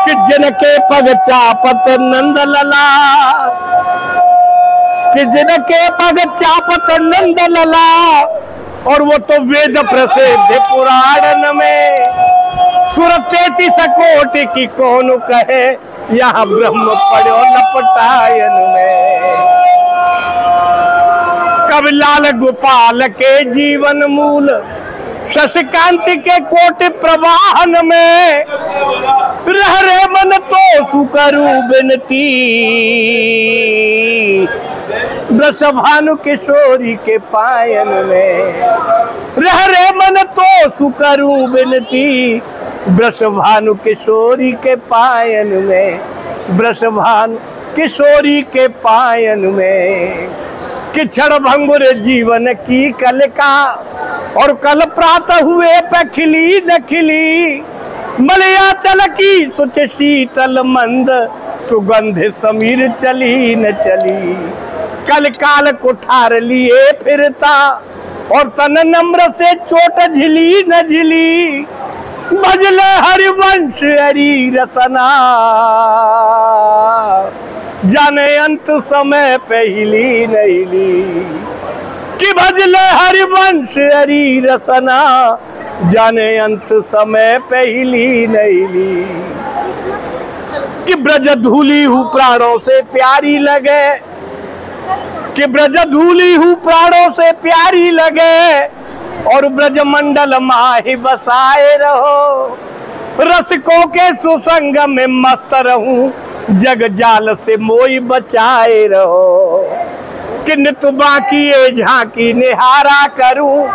कि जिनके पग चापत नंद लला, कि जिनके पग चापत नंद लला, और वो तो वेद प्रसिद्ध पुराण में। सुर 33 कोटि की कौन कहे, यहाँ ब्रह्म पड़ो लपटायन में। कविलाल गोपाल के जीवन मूल, शशिकांति के कोटि प्रवाहन में। रह रे मन तो सुकरू बिनती, वृषभानु किशोरी के पायन में। रह रे मन तो सुकरू बिनती, वृषभानु किशोरी के पायन में। वृषभानु किशोरी के पायन में। कि क्षण भंगुर जीवन की कलिका, और कल प्रातः हुए पे खिली न खिली। मलयाचल की सुच शीतल मंद, सुगंध समीर चली न चली। कल काल कुठार लिए फिरता, और तन नम्र से चोट झिली न झिली। भजले हरिवंश हरि रसना, जाने अंत समय पहली नहीं ली। कि भजले हरिवंश हरि रसना, जाने अंत समय पहली नहीं ली। कि ब्रज धूली हूँ प्राणों से प्यारी लगे, कि ब्रज धूली हूँ प्राणों से प्यारी लगे। और ब्रज मंडल माही बसाए रहो, रसिकों के सुसंग में मस्त रहूं। जग जाल से मोई बचाए रहो, कि नित बाकी ये झांकी निहारा करूं।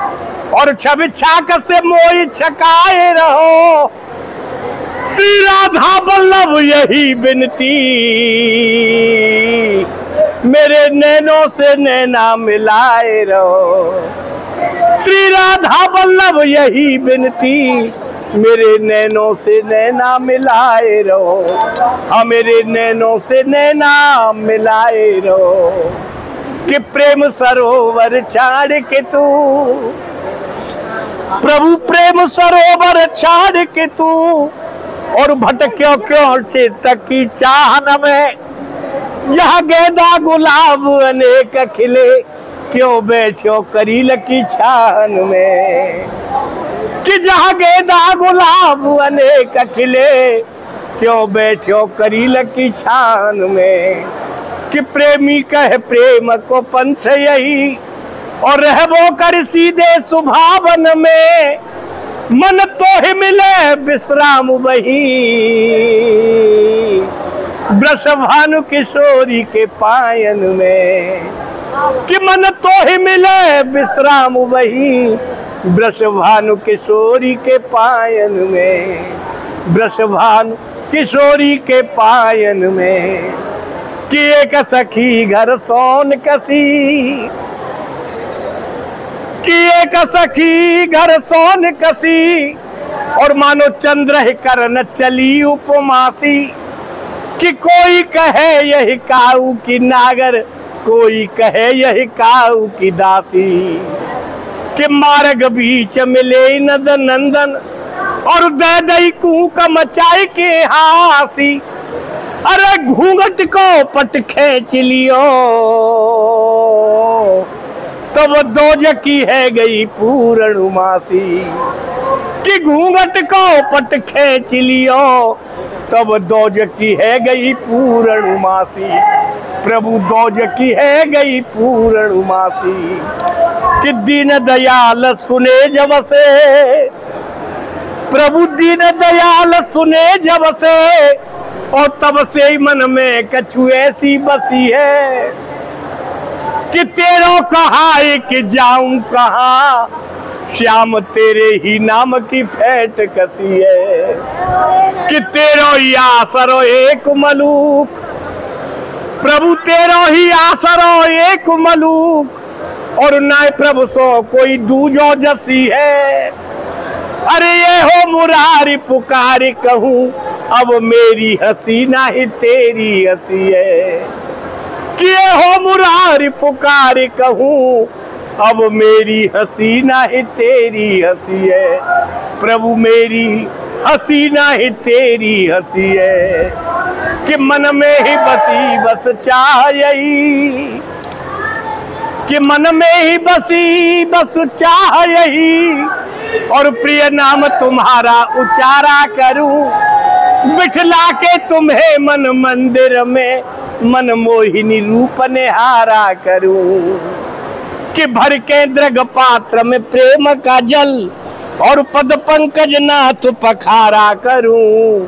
और छवि छाक से मोई छकाए रहो। श्री राधा वल्लभ यही बिनती, मेरे नैनों से नैना मिलाए रहो। श्री राधा वल्लभ यही बिनती, मेरे नैनों से नैना मिलाए रहो। हाँ मेरे नैनों से नैना मिलाए रहो। कि प्रेम सरोवर छाड़ के तू, प्रभु प्रेम सरोवर छाड़ के तू। और भटक्यो क्यों चित्त की चाहन में, जहाँ गेंदा गुलाब अनेक खिले। क्यों बैठो करील की छान में, कि जहाँ गेंदा गुलाब अनेक खिले। क्यों बैठो करील की छान में। कि प्रेमी कहे प्रेम को पंथ यही, और रहबो कर सीधे सुभावन में। मन तो ही मिले विश्राम वही, वृषभानु किशोरी के पायन में। कि मन तो ही मिले विश्राम वही, वृषभानु किशोरी के पायन में। वृषभानु किशोरी के पायन में। कि एक सखी घर सोन कसी, कि एक सखी घर सोन कसी। और मानो चंद्र करण चली उपमासी। कि कोई कहे यही काऊ की नागर, कोई कहे यही काऊ की दासी। कि मार्ग बीच मिले नद नंदन, और दे दई कूक मचाई के हासी। अरे घूंघट को पट खींच लियो, तब दोजकी है गई पूर्णमासी। कि घूंघट को पट खींच लियो, तब दोजकी है गई पूर्णमासी। प्रभु दोजकी है गई पूर्णमासी। कि दीन दयाल सुने जब से, प्रभु दीन दयाल सुने जब से। और तब से ही मन में कछु ऐसी बसी है। कि तेरो कहा कि जाऊं कहाँ, श्याम तेरे ही नाम की फेंट कसी है। कि तेरो ही आसरो एक मलूक, प्रभु तेरो ही आसरो एक मलूक। और नाय प्रभु सो कोई दूजो जसी है। अरे ये हो मुरारी पुकारी कहूँ, अब मेरी हंसी ना ही तेरी हंसी है। कि ये हो मुरारी पुकारी कहूँ, अब मेरी हंसी ना ही तेरी हंसी है। प्रभु मेरी हंसी ना ही तेरी हंसी है कि मन में ही बसी बस चाह यही, कि मन में ही बसी बस चाह यही, और प्रिय नाम तुम्हारा उचारा करूं, बिठला के तुम्हें मन मंदिर में मन मोहिनी रूप निहारा करूं, कि भर के दृग पात्र में प्रेम का जल और पद पंकज नाथ पखारा करूं,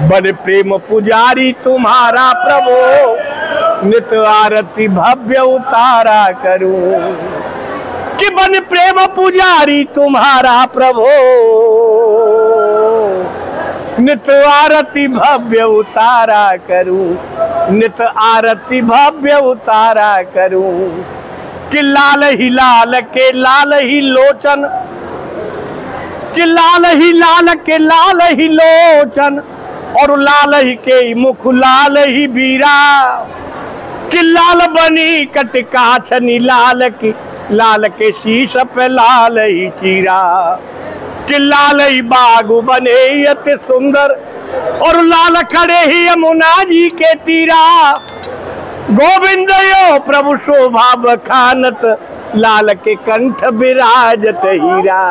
बन प्रेम पुजारी तुम्हारा प्रभु, नित आरती भव्य उतारा करूं, कि बन प्रेम पुजारी तुम्हारा प्रभु, नित आरती भव्य उतारा करूं, नित आरती भव्य उतारा करूं, कि लाल ही लाल के लाल ही लोचन, कि लाल ही लाल के लाल ही लोचन, और लाल ही के मुख लाल ही बीरा, कि लाल बनी कटका छनी लाल की, लाल के शीश पे लाल ही चीरा, कि लाल ही बाग बने अति सुंदर, और लाल खड़े ही यमुना जी के तीरा, गोविंद यो प्रभु शोभा बखानत, लाल के कंठ विराजत हीरा,